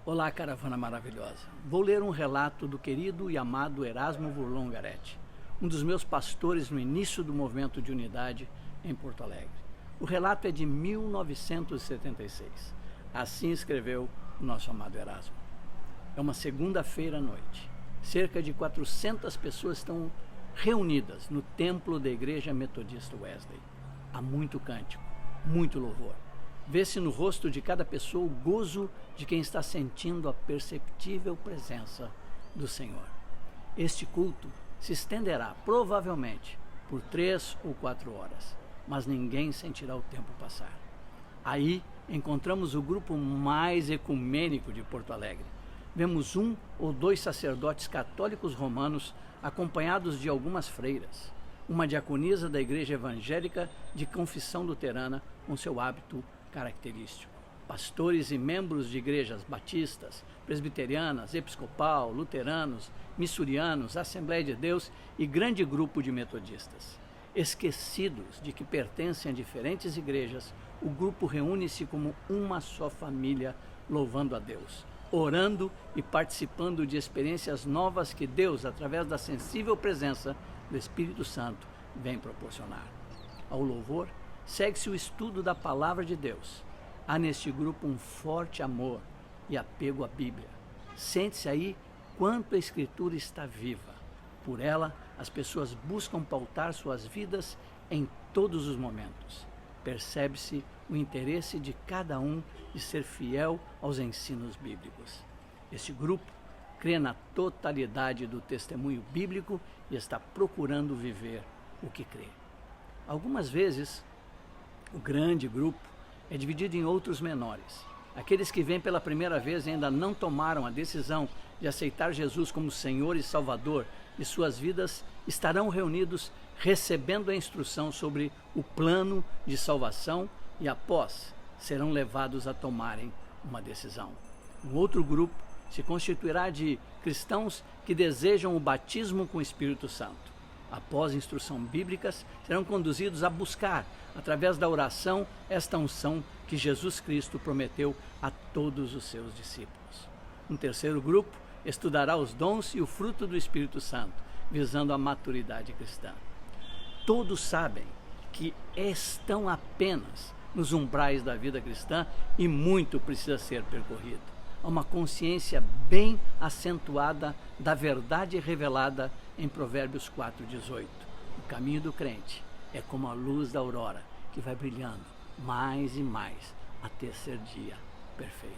Olá, caravana maravilhosa. Vou ler um relato do querido e amado Erasmo Burlon-Garetti, um dos meus pastores no início do movimento de unidade em Porto Alegre. O relato é de 1976. Assim escreveu o nosso amado Erasmo. É uma segunda-feira à noite. Cerca de 400 pessoas estão reunidas no templo da Igreja Metodista Wesley. Há muito cântico, muito louvor. Vê-se no rosto de cada pessoa o gozo de quem está sentindo a perceptível presença do Senhor. Este culto se estenderá, provavelmente, por 3 ou 4 horas, mas ninguém sentirá o tempo passar. Aí encontramos o grupo mais ecumênico de Porto Alegre. Vemos 1 ou 2 sacerdotes católicos romanos acompanhados de algumas freiras, uma diaconisa da Igreja Evangélica de Confissão Luterana com seu hábito característico, pastores e membros de igrejas batistas, presbiterianas, episcopal, luteranos, missurianos, Assembleia de Deus e grande grupo de metodistas. Esquecidos de que pertencem a diferentes igrejas, o grupo reúne-se como uma só família, louvando a Deus, orando e participando de experiências novas que Deus, através da sensível presença do Espírito Santo, vem proporcionar. Ao louvor, segue-se o estudo da Palavra de Deus. Há neste grupo um forte amor e apego à Bíblia. Sente-se aí quanto a Escritura está viva. Por ela, as pessoas buscam pautar suas vidas em todos os momentos. Percebe-se o interesse de cada um de ser fiel aos ensinos bíblicos. Este grupo crê na totalidade do testemunho bíblico e está procurando viver o que crê. Algumas vezes, o grande grupo é dividido em outros menores. Aqueles que vêm pela primeira vez e ainda não tomaram a decisão de aceitar Jesus como Senhor e Salvador de suas vidas estarão reunidos recebendo a instrução sobre o plano de salvação e após serão levados a tomarem uma decisão. Um outro grupo se constituirá de cristãos que desejam o batismo com o Espírito Santo. Após instrução bíblicas, serão conduzidos a buscar, através da oração, esta unção que Jesus Cristo prometeu a todos os seus discípulos. Um terceiro grupo estudará os dons e o fruto do Espírito Santo, visando a maturidade cristã. Todos sabem que estão apenas nos umbrais da vida cristã e muito precisa ser percorrido. Há uma consciência bem acentuada da verdade revelada em Provérbios 4,18. O caminho do crente é como a luz da aurora, que vai brilhando mais e mais até ser dia perfeito.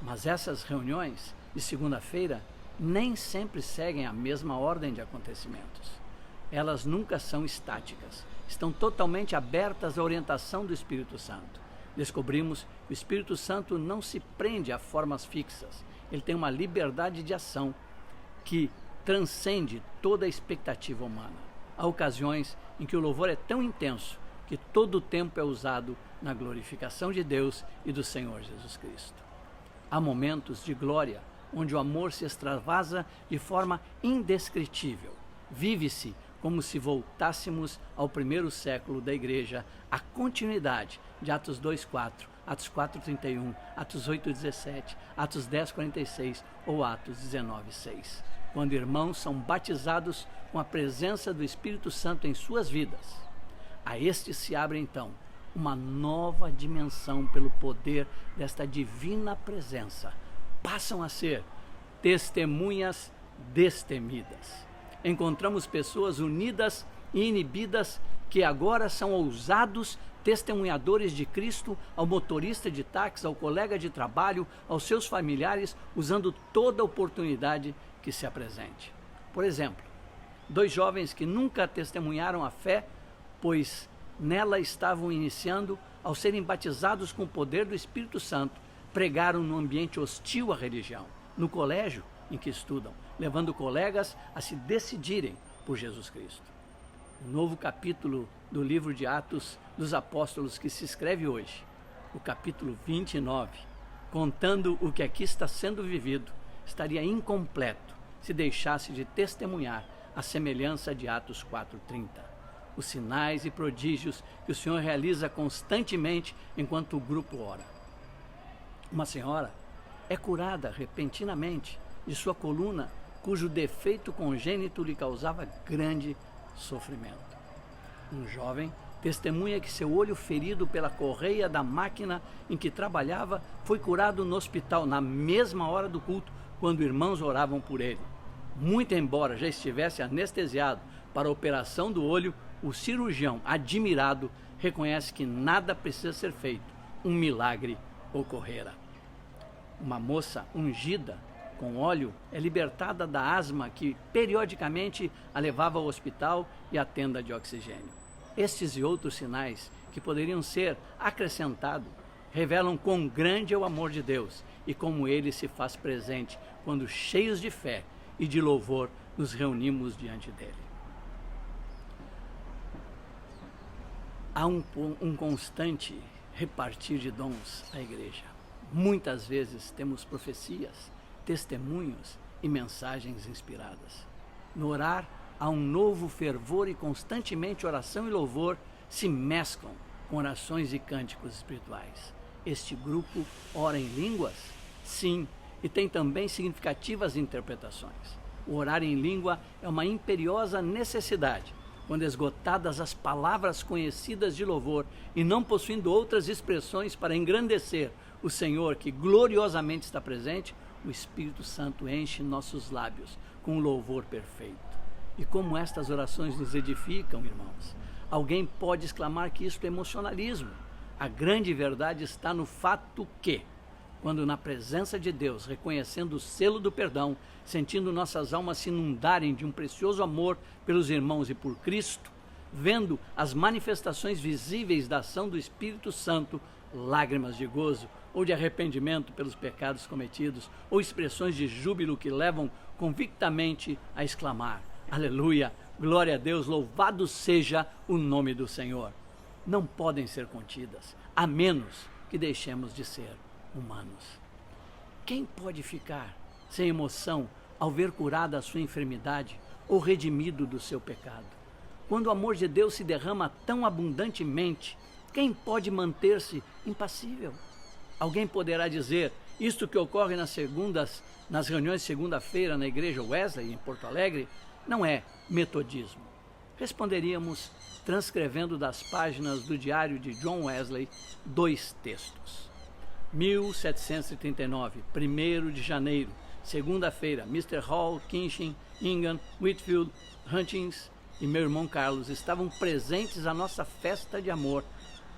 Mas essas reuniões de segunda-feira nem sempre seguem a mesma ordem de acontecimentos. Elas nunca são estáticas, estão totalmente abertas à orientação do Espírito Santo. Descobrimos que o Espírito Santo não se prende a formas fixas, ele tem uma liberdade de ação que transcende toda a expectativa humana. Há ocasiões em que o louvor é tão intenso que todo o tempo é usado na glorificação de Deus e do Senhor Jesus Cristo. Há momentos de glória onde o amor se extravasa de forma indescritível. Vive-se como se voltássemos ao primeiro século da Igreja, a continuidade de Atos 2:4, Atos 4:31, Atos 8:17, Atos 10:46 ou Atos 19:6, quando irmãos são batizados com a presença do Espírito Santo em suas vidas. A estes se abre então uma nova dimensão pelo poder desta divina presença. Passam a ser testemunhas destemidas. Encontramos pessoas unidas e inibidas que agora são ousados testemunhadores de Cristo ao motorista de táxi, ao colega de trabalho, aos seus familiares, usando toda a oportunidade que se apresente. Por exemplo, 2 jovens que nunca testemunharam a fé, pois nela estavam iniciando, ao serem batizados com o poder do Espírito Santo, pregaram num ambiente hostil à religião, no colégio em que estudam, levando colegas a se decidirem por Jesus Cristo. O novo capítulo do livro de Atos dos Apóstolos que se escreve hoje, o capítulo 29, contando o que aqui está sendo vivido, estaria incompleto se deixasse de testemunhar a semelhança de Atos 4:30. Os sinais e prodígios que o Senhor realiza constantemente enquanto o grupo ora. Uma senhora é curada repentinamente de sua coluna, cujo defeito congênito lhe causava grande sofrimento. Um jovem testemunha que seu olho ferido pela correia da máquina em que trabalhava foi curado no hospital na mesma hora do culto, quando irmãos oravam por ele. Muito embora já estivesse anestesiado para a operação do olho, o cirurgião, admirado, reconhece que nada precisa ser feito. Um milagre ocorrera. Uma moça ungida com óleo é libertada da asma que periodicamente a levava ao hospital e à tenda de oxigênio. Estes e outros sinais que poderiam ser acrescentados revelam quão grande é o amor de Deus e como ele se faz presente quando, cheios de fé e de louvor, nos reunimos diante dele. Há um constante repartir de dons à igreja. Muitas vezes temos profecias, testemunhos e mensagens inspiradas. No orar, há um novo fervor e constantemente oração e louvor se mesclam com orações e cânticos espirituais. Este grupo ora em línguas? Sim, e tem também significativas interpretações. O orar em língua é uma imperiosa necessidade, quando esgotadas as palavras conhecidas de louvor e não possuindo outras expressões para engrandecer o Senhor que gloriosamente está presente, o Espírito Santo enche nossos lábios com um louvor perfeito. E como estas orações nos edificam, irmãos, alguém pode exclamar que isto é emocionalismo. A grande verdade está no fato que, quando na presença de Deus, reconhecendo o selo do perdão, sentindo nossas almas se inundarem de um precioso amor pelos irmãos e por Cristo, vendo as manifestações visíveis da ação do Espírito Santo, lágrimas de gozo ou de arrependimento pelos pecados cometidos, ou expressões de júbilo que levam convictamente a exclamar: aleluia, glória a Deus, louvado seja o nome do Senhor. Não podem ser contidas, a menos que deixemos de ser humanos. Quem pode ficar sem emoção ao ver curada a sua enfermidade ou redimido do seu pecado? Quando o amor de Deus se derrama tão abundantemente, quem pode manter-se impassível? Alguém poderá dizer: isto que ocorre nas reuniões de segunda-feira na igreja Wesley, em Porto Alegre, não é metodismo. Responderíamos transcrevendo das páginas do diário de John Wesley 2 textos. 1739, 1º de janeiro, segunda-feira, Mr. Hall, Kinchin, Ingham, Whitfield, Hutchins e meu irmão Carlos estavam presentes à nossa festa de amor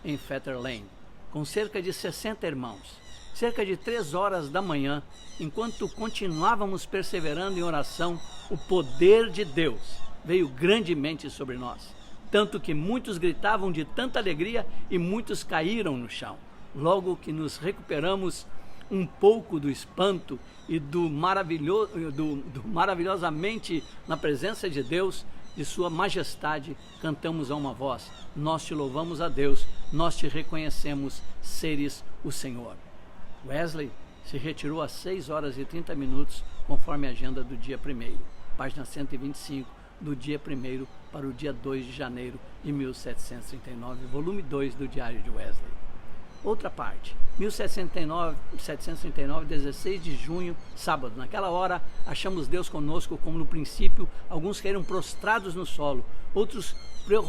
em Fetter Lane, com cerca de 60 irmãos. Cerca de 3 horas da manhã, enquanto continuávamos perseverando em oração, o poder de Deus veio grandemente sobre nós, tanto que muitos gritavam de tanta alegria e muitos caíram no chão. Logo que nos recuperamos um pouco do espanto e do maravilhosamente na presença de Deus, de sua majestade, cantamos a uma voz: nós te louvamos a Deus, nós te reconhecemos seres o Senhor. Wesley se retirou às 6 horas e 30 minutos, conforme a agenda do dia 1º, página 125, do dia 1º para o dia 2 de janeiro de 1739, volume 2 do Diário de Wesley. Outra parte, 1739, 16 de junho, sábado. Naquela hora, achamos Deus conosco como no princípio. Alguns caíram prostrados no solo, outros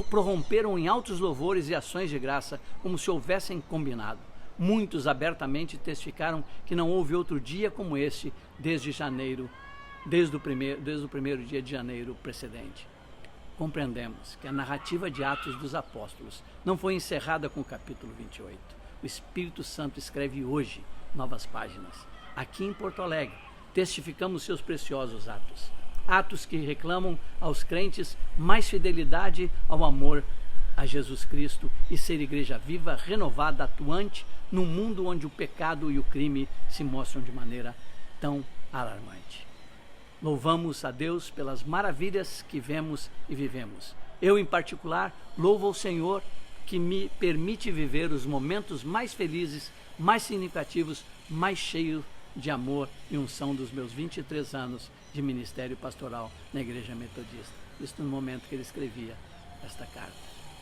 prorromperam em altos louvores e ações de graça, como se houvessem combinado. Muitos abertamente testificaram que não houve outro dia como este desde o primeiro dia de janeiro precedente. Compreendemos que a narrativa de Atos dos Apóstolos não foi encerrada com o capítulo 28. O Espírito Santo escreve hoje novas páginas. Aqui em Porto Alegre, testificamos seus preciosos atos. Atos que reclamam aos crentes mais fidelidade ao amor a Jesus Cristo e ser igreja viva, renovada, atuante, num mundo onde o pecado e o crime se mostram de maneira tão alarmante. Louvamos a Deus pelas maravilhas que vemos e vivemos. Eu, em particular, louvo ao Senhor que me permite viver os momentos mais felizes, mais significativos, mais cheios de amor e unção dos meus 23 anos de ministério pastoral na Igreja Metodista. Isso no momento que ele escrevia esta carta.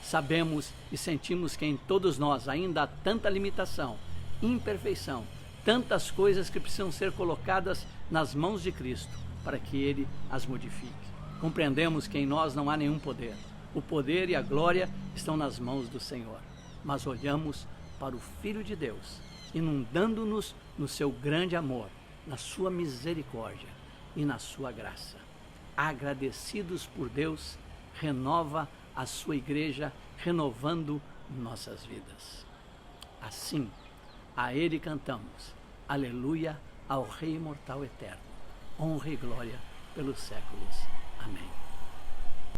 Sabemos e sentimos que em todos nós ainda há tanta limitação, imperfeição, tantas coisas que precisam ser colocadas nas mãos de Cristo para que Ele as modifique. Compreendemos que em nós não há nenhum poder. O poder e a glória estão nas mãos do Senhor. Mas olhamos para o Filho de Deus, inundando-nos no seu grande amor, na sua misericórdia e na sua graça. Agradecidos por Deus, renova a sua igreja, renovando nossas vidas. Assim, a Ele cantamos, aleluia ao Rei imortal eterno, honra e glória pelos séculos. Amém.